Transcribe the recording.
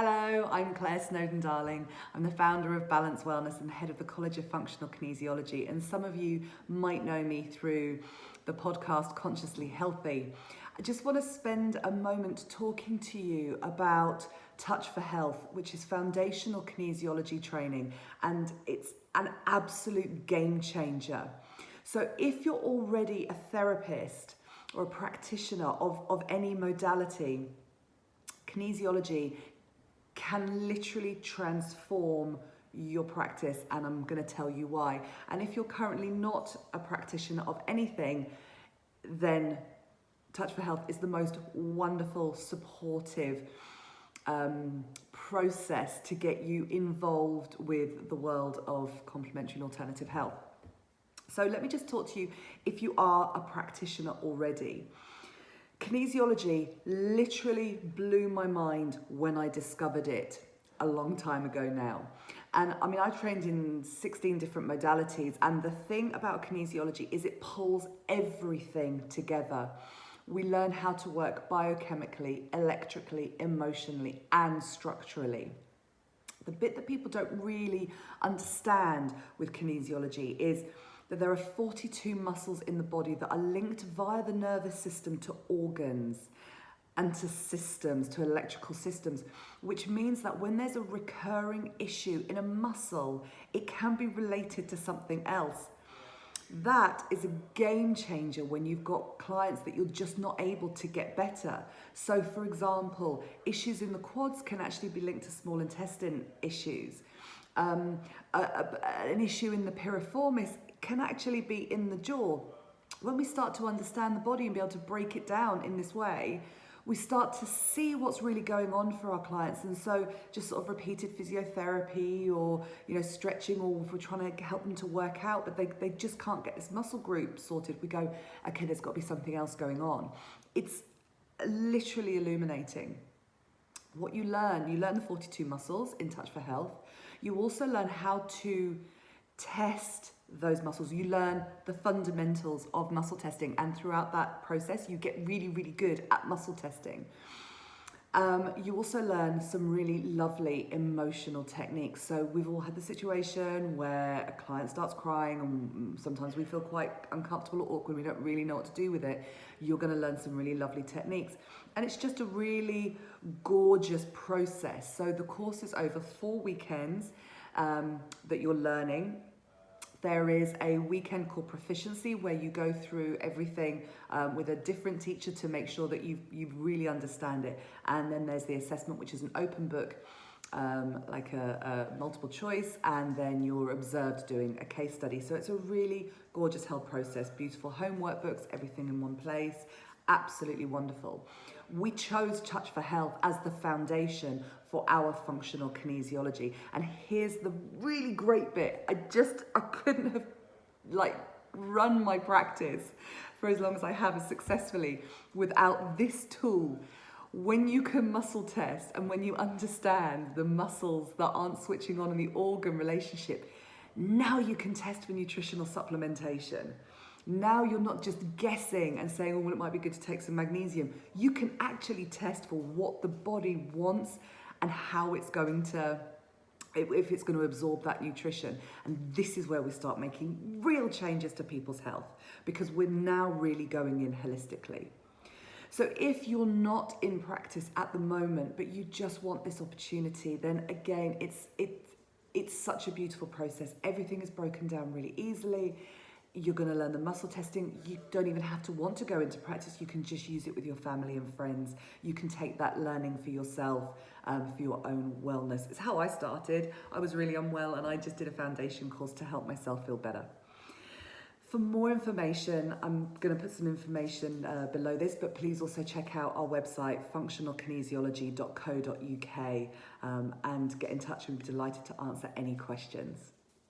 Hello, I'm Claire Snowdon-Darling. I'm the founder of Balance Wellness and head of the College of Functional Kinesiology. And some of you might know me through the podcast Consciously Healthy. I just want to spend a moment talking to you about Touch For Health, which is foundational kinesiology training, and it's an absolute game changer. So if you're already a therapist or a practitioner of any modality, kinesiology can literally transform your practice, and I'm going to tell you why. And if you're currently not a practitioner of anything, then Touch For Health is the most wonderful, supportive process to get you involved with the world of complementary and alternative health. So let me just talk to you if you are a practitioner already. Kinesiology literally blew my mind when I discovered it a long time ago now. And I mean, I trained in 16 different modalities, and the thing about kinesiology is it pulls everything together. We learn how to work biochemically, electrically, emotionally, and structurally. The bit that people don't really understand with kinesiology is that there are 42 muscles in the body that are linked via the nervous system to organs and to systems, to electrical systems, which means that when there's a recurring issue in a muscle, it can be related to something else. That is a game changer when you've got clients that you're just not able to get better. So for example, issues in the quads can actually be linked to small intestine issues. An issue in the piriformis can actually be in the jaw. When we start to understand the body and be able to break it down in this way, we start to see what's really going on for our clients. And so just sort of repeated physiotherapy or, stretching, or if we're trying to help them to work out, but they just can't get this muscle group sorted, we go, okay, there's got to be something else going on. It's literally illuminating. What you learn the 42 muscles in Touch For Health. You also learn how to test those muscles. You learn the fundamentals of muscle testing, and throughout that process you get really, really good at muscle testing. You also learn some really lovely emotional techniques. So we've all had the situation where a client starts crying, and sometimes we feel quite uncomfortable or awkward, we don't really know what to do with it. You're going to learn some really lovely techniques, and it's just a really gorgeous process. So the course is over 4 weekends that you're learning. There is a weekend called Proficiency, where you go through everything with a different teacher to make sure that you really understand it. And then there's the assessment, which is an open book, like a multiple choice, and then you're observed doing a case study. So it's a really gorgeous health process, beautiful home workbooks, everything in one place. Absolutely wonderful. We chose Touch For Health as the foundation for our functional kinesiology. And here's the really great bit. I couldn't have run my practice for as long as I have successfully without this tool. When you can muscle test, and when you understand the muscles that aren't switching on in the organ relationship, now you can test for nutritional supplementation. Now you're not just guessing and saying, oh, well, it might be good to take some magnesium. You can actually test for what the body wants and how it's going to, if it's going to absorb that nutrition. And this is where we start making real changes to people's health, because we're now really going in holistically. So if you're not in practice at the moment, but you just want this opportunity, then again, it's such a beautiful process. Everything is broken down really easily. You're going to learn the muscle testing. You don't even have to want to go into practice. You can just use it with your family and friends. You can take that learning for yourself, for your own wellness. It's how I started. I was really unwell, and I just did a foundation course to help myself feel better. For more information, I'm going to put some information below this, but please also check out our website, functionalkinesiology.co.uk, and get in touch. We'd be delighted to answer any questions.